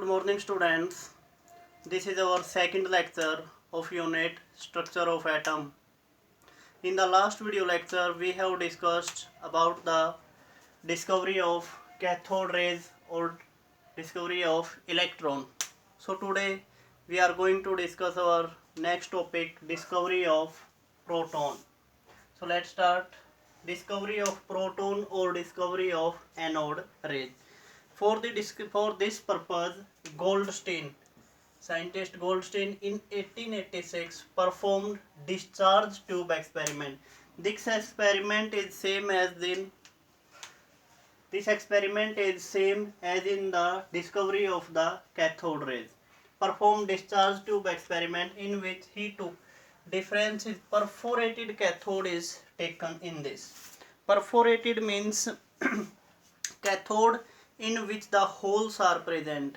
Good morning, students. This is our second lecture of unit Structure of Atom. In the last video lecture, we have discussed about the discovery of cathode rays or discovery of electron. So today we are going to discuss our next topic, discovery of proton. So let's start. Discovery of proton or discovery of anode rays. For this purpose, Goldstein, scientist Goldstein in 1886 performed discharge tube experiment. This experiment is same as in the discovery of the cathode rays. Performed discharge tube experiment in which he took difference is perforated cathode is taken in this. Perforated means cathode in which the holes are present,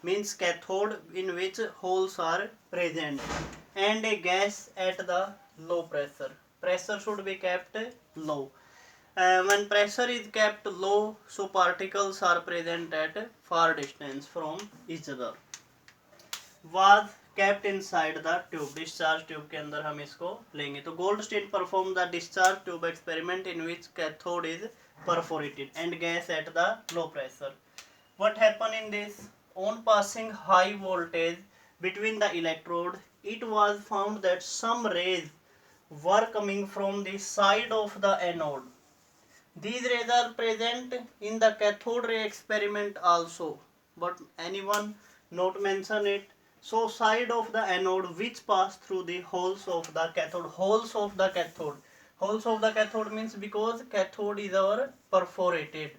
means cathode in which holes are present, and a gas at the low pressure should be kept low. When pressure is kept low, so particles are present at far distance from each other, was kept inside the tube. Discharge tube के अंदर हम इसको लेंगे. तो Goldstein perform the discharge tube experiment in which cathode is perforated and gas at the low pressure. What happened in this? On passing high voltage between the electrode, it was found that some rays were coming from the side of the anode. These rays are present in the cathode ray experiment also, but anyone not mention it. So side of the anode which pass through the holes of the cathode. Holes of the cathode means because cathode is our perforated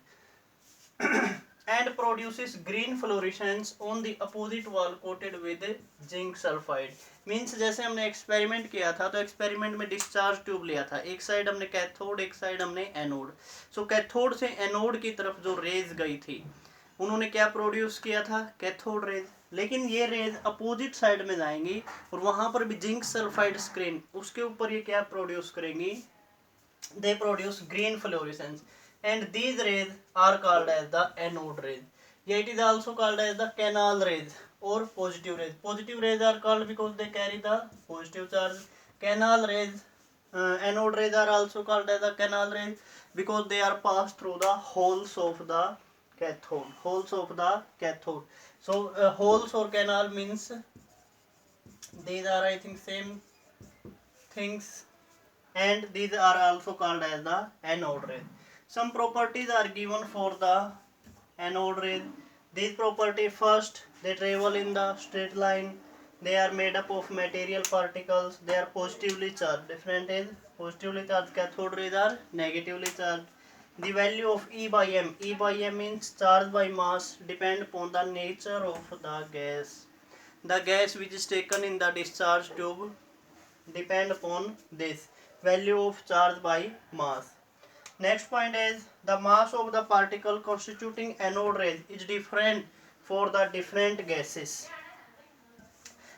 and produces green fluorescence on the opposite wall coated with zinc sulfide. Means जैसे हमने experiment किया था, तो experiment में discharge tube लिया था, एक side हमने कैथोड एक साइड हमने एनोड. सो कैथोड से एनोड की तरफ जो रेज गई थी, उन्होंने क्या प्रोड्यूस किया था? Cathode rays. लेकिन ये रेज अपोजिट साइड में जाएंगी और वहां पर भी जिंक सल्फाइड स्क्रीन, उसके ऊपर ये क्या प्रोड्यूस करेंगी? They produce green fluorescence and these rays are called as the anode rays. Yeah, it is also called as the canal rays or positive rays. Positive rays are called because they carry the positive charge. Canal rays, anode rays are also called as the canal rays because they are passed through the holes of the cathode. So holes or canal means these are, I think, same things, and these are also called as the anode rays. Some properties are given for the anode rays. These properties, first, they travel in the straight line. They are made up of material particles. They are positively charged. Different is positively charged cathode rays are negatively charged. The value of E by M. E by M means charge by mass depend upon the nature of the gas. The gas which is taken in the discharge tube depend upon this value of charge by mass. Next point is the mass of the particle constituting anode rays is different for the different gases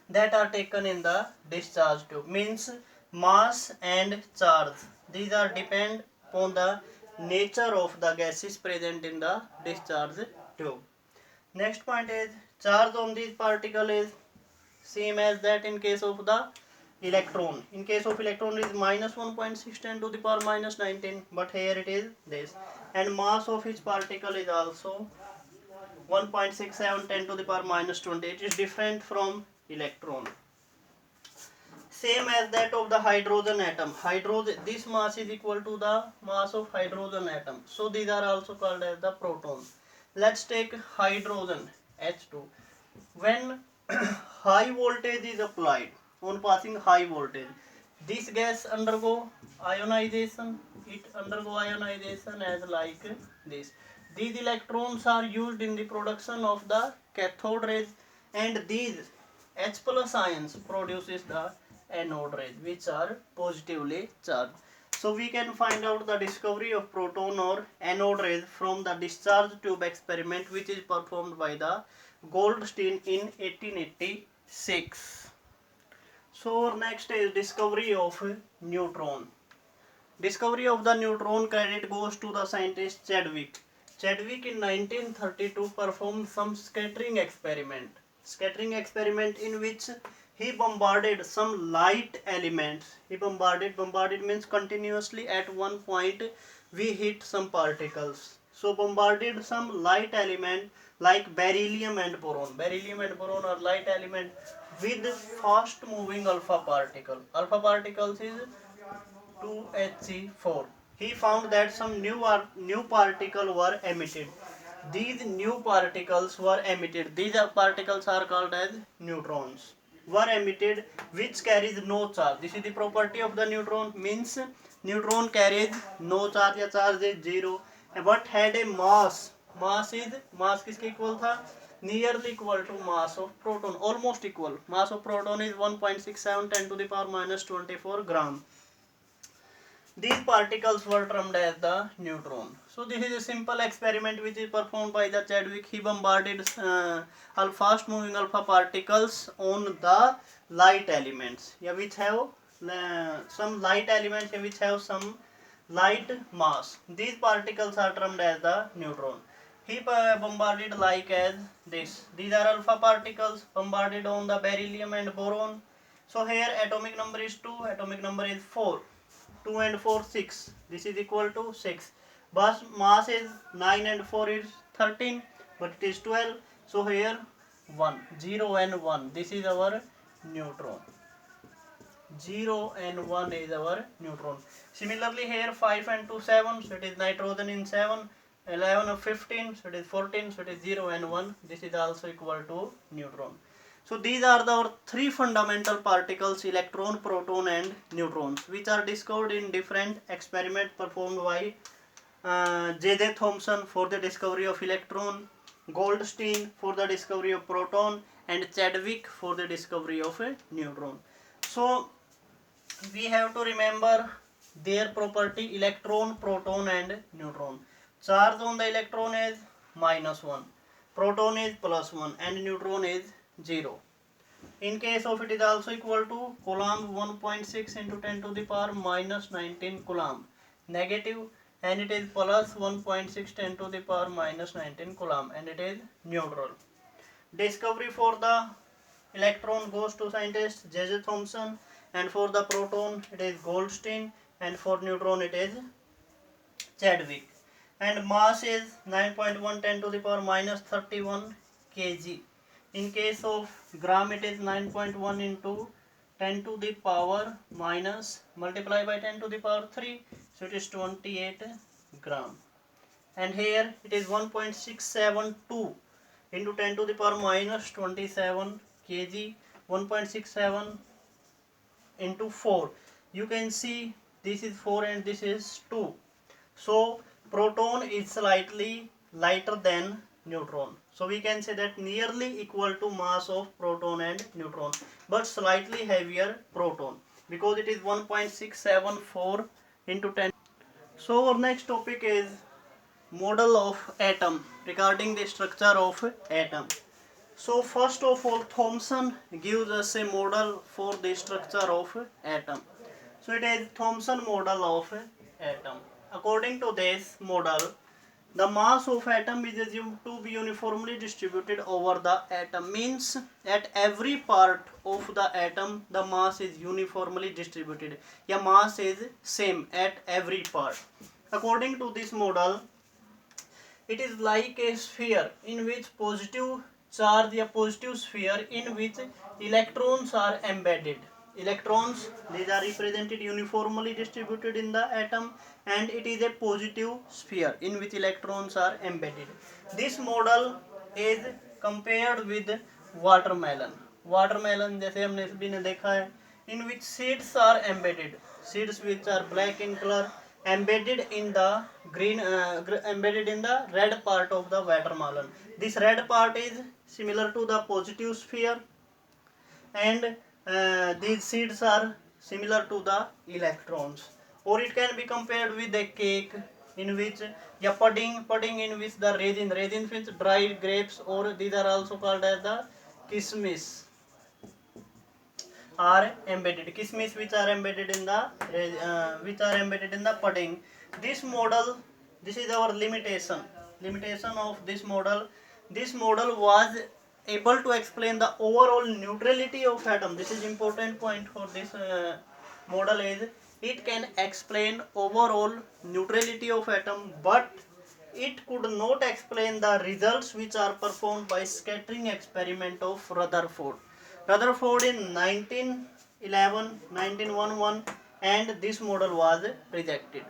that are taken in the discharge tube. Means mass and charge, these are depend upon the nature of the gases present in the discharge tube. Next point is charge on this particle is same as that in case of the electron. In case of electron, it is minus 1.610 to the power minus 19, but here it is this. And mass of each particle is also 1.6710 to the power minus 20. It is different from electron. Same as that of the hydrogen atom. This mass is equal to the mass of hydrogen atom. So these are also called as the protons. Let's take hydrogen, H2. When high voltage is applied, on passing high voltage, this gas undergo ionization. It undergo ionization as like this. These electrons are used in the production of the cathode rays, and these H plus ions produces the anode rays, which are positively charged. So we can find out the discovery of proton or anode rays from the discharge tube experiment, which is performed by the Goldstein in 1886. So next is discovery of neutron. Discovery of the neutron credit goes to the scientist Chadwick. Chadwick in 1932 performed some scattering experiment in which he bombarded some light elements. He bombarded means continuously at one point we hit some particles. So bombarded some light element like beryllium and boron. Beryllium and boron are light element with fast moving alpha particle. Alpha particles is 2Hc4. He found that some new particle were emitted. These new particles were emitted. These particles are called as neutrons. Were emitted which carries no charge. This is the property of the neutron. Means neutron carries no charge या charge is zero. But had a mass. Mass किसके equal था? Nearly equal to mass of proton. Almost equal. Mass of proton is 1.67 10 to the power minus 24 gram. These particles were termed as the neutron. So this is a simple experiment which is performed by the Chadwick. He bombarded fast moving alpha particles on the light elements, which have some light elements which have some light mass. These particles are termed as the neutron. He bombarded like as this. These are alpha particles bombarded on the beryllium and boron. So here atomic number is 2, atomic number is 4. 2 and 4 6, this is equal to 6, but mass is 9 and 4 is 13, but it is 12. So here 1, 0 and 1, this is our neutron. 0 and 1 is our neutron. Similarly here 5 and 2 7, so it is nitrogen in 7. 11 and 15, so it is 14, so it is 0 and 1, this is also equal to neutron. So these are our three fundamental particles, electron, proton and neutrons, which are discovered in different experiments performed by J.J. Thomson for the discovery of electron, Goldstein for the discovery of proton and Chadwick for the discovery of a neutron. So we have to remember their property electron, proton and neutron. Charge on the electron is -1, proton is +1 and neutron is 0. In case of it is also equal to Coulomb 1.6 into 10 to the power minus 19 Coulomb. Negative, and it is plus 1.6 10 to the power minus 19 Coulomb, and it is neutral. Discovery for the electron goes to scientist J.J. Thomson, and for the proton it is Goldstein, and for neutron it is Chadwick. And mass is 9.1 10 to the power minus 31 kg. In case of gram it is 9.1 into 10 to the power minus multiply by 10 to the power 3, so it is 28 gram. And here it is 1.672 into 10 to the power minus 27 kg. 1.67 into 4, you can see this is 4 and this is 2. So proton is slightly lighter than neutron. So we can say that nearly equal to mass of proton and neutron, but slightly heavier proton because it is 1.674 into 10. So our next topic is model of atom, regarding the structure of atom. So first of all, Thomson gives us a model for the structure of atom. So it is Thomson model of atom. According to this model, the mass of atom is assumed to be uniformly distributed over the atom. Means at every part of the atom the mass is uniformly distributed. Yeah, mass is same at every part. According to this model, it is like a sphere in which positive charge, a positive sphere in which electrons are embedded. Electrons, these are represented uniformly distributed in the atom, and it is a positive sphere in which electrons are embedded. This model is compared with watermelon. Watermelon जैसे हमने सभी ने देखा है, in which seeds are embedded. Seeds which are black in color embedded in the green, embedded in the red part of the watermelon. This red part is similar to the positive sphere, and these seeds are similar to the electrons. Or it can be compared with a cake in which pudding in which the raisins means dried grapes, or these are also called as the kismis are embedded. Kismis which are embedded in the pudding. This model, this is our limitation. limitation of this model. This model was able to explain the overall neutrality of atom. This is important point for this model is it can explain overall neutrality of atom, but it could not explain the results which are performed by scattering experiment of Rutherford. Rutherford in 1911, 1911, and this model was rejected.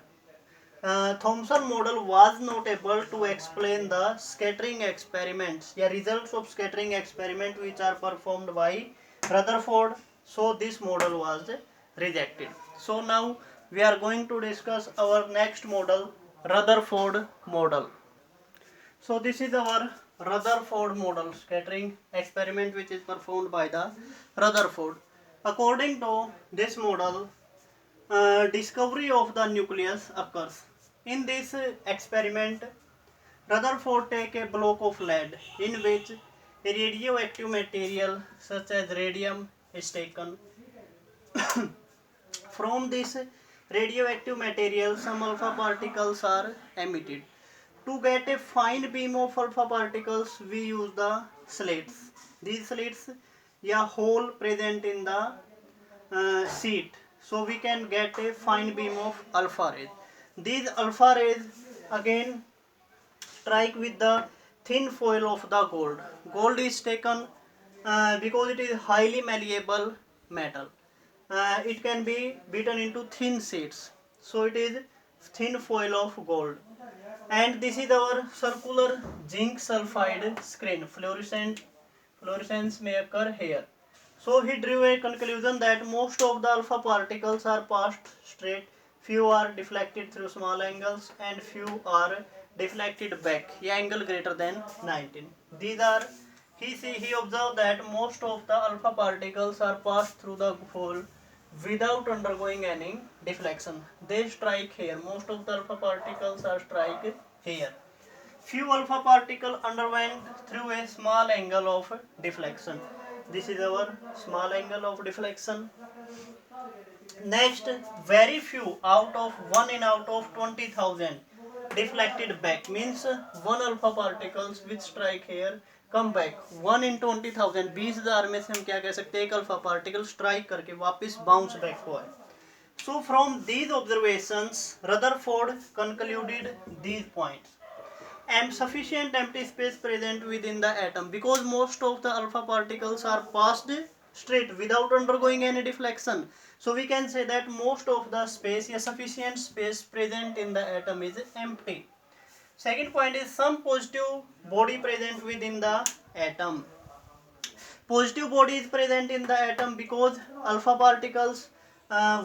Thomson model was not able to explain the scattering experiments, the results of scattering experiment which are performed by Rutherford. So this model was rejected. So now we are going to discuss our next model, Rutherford model. So this is our Rutherford model, scattering experiment which is performed by the Rutherford. According to this model, discovery of the nucleus occurs. In this experiment, Rutherford take a block of lead in which a radioactive material such as radium is taken. From this radioactive material, some alpha particles are emitted. To get a fine beam of alpha particles, we use the slits. These slits, a hole present in the sheet, so we can get a fine beam of alpha rays. These alpha rays again strike with the thin foil of the gold. Gold is taken because it is highly malleable metal. It can be beaten into thin sheets, so it is thin foil of gold. And this is our circular zinc sulfide screen. Fluorescence may occur here. So he drew a conclusion that most of the alpha particles are passed straight, few are deflected through small angles, and few are deflected back, angle greater than 19. These are, he observed that most of the alpha particles are passed through the hole without undergoing any deflection. They strike here. Most of the alpha particles are strike here. Few alpha particles underwent through a small angle of deflection. This is our small angle of deflection. Next, very few out of 1 in out of 20,000 deflected back, means one alpha particles which strike here come back. 1 in 20,000, 20,000 में से हम क्या कह सकते हैं, एक alpha particle strike करके वापस बाउंस बैक हुआ है. So from these observations, Rutherford concluded these points. And sufficient empty space present within the atom, because most of the alpha particles are passed straight without undergoing any deflection. So we can say that most of the space, a sufficient space present in the atom is empty. Second point is some positive body present within the atom. Positive body is present in the atom because alpha particles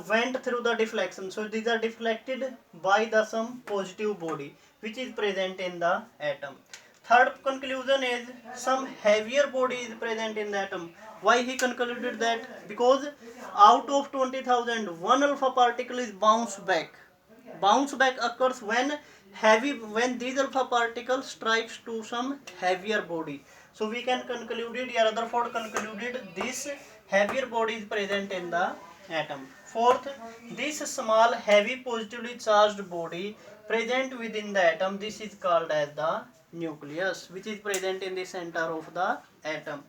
went through the deflection. So these are deflected by the some positive body which is present in the atom. Third conclusion is some heavier body is present in the atom. Why he concluded that? Because out of 20,000, one alpha particle is bounced back. Bounce back occurs when these alpha particles strikes to some heavier body. So we can conclude it, Rutherford concluded this heavier body is present in the atom. Fourth, this small heavy positively charged body present within the atom, this is called as the nucleus, which is present in the center of the atom.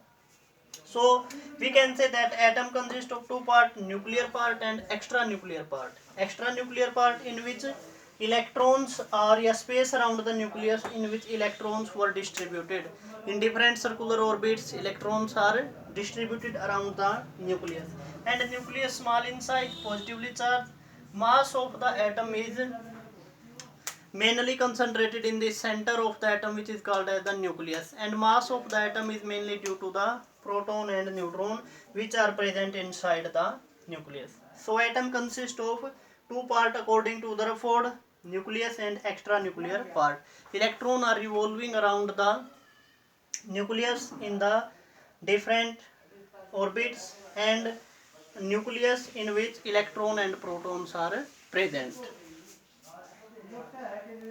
So we can say that atom consists of two parts, nuclear part and extranuclear part. Extranuclear part in which electrons are a space around the nucleus in which electrons were distributed. In different circular orbits, electrons are distributed around the nucleus. And the nucleus small in size, positively charged. Mass of the atom is mainly concentrated in the center of the atom, which is called as the nucleus, and mass of the atom is mainly due to the proton and neutron which are present inside the nucleus. So atom consists of two parts according to Rutherford, nucleus and extranuclear part. Electrons are revolving around the nucleus in the different orbits, and nucleus in which electron and protons are present.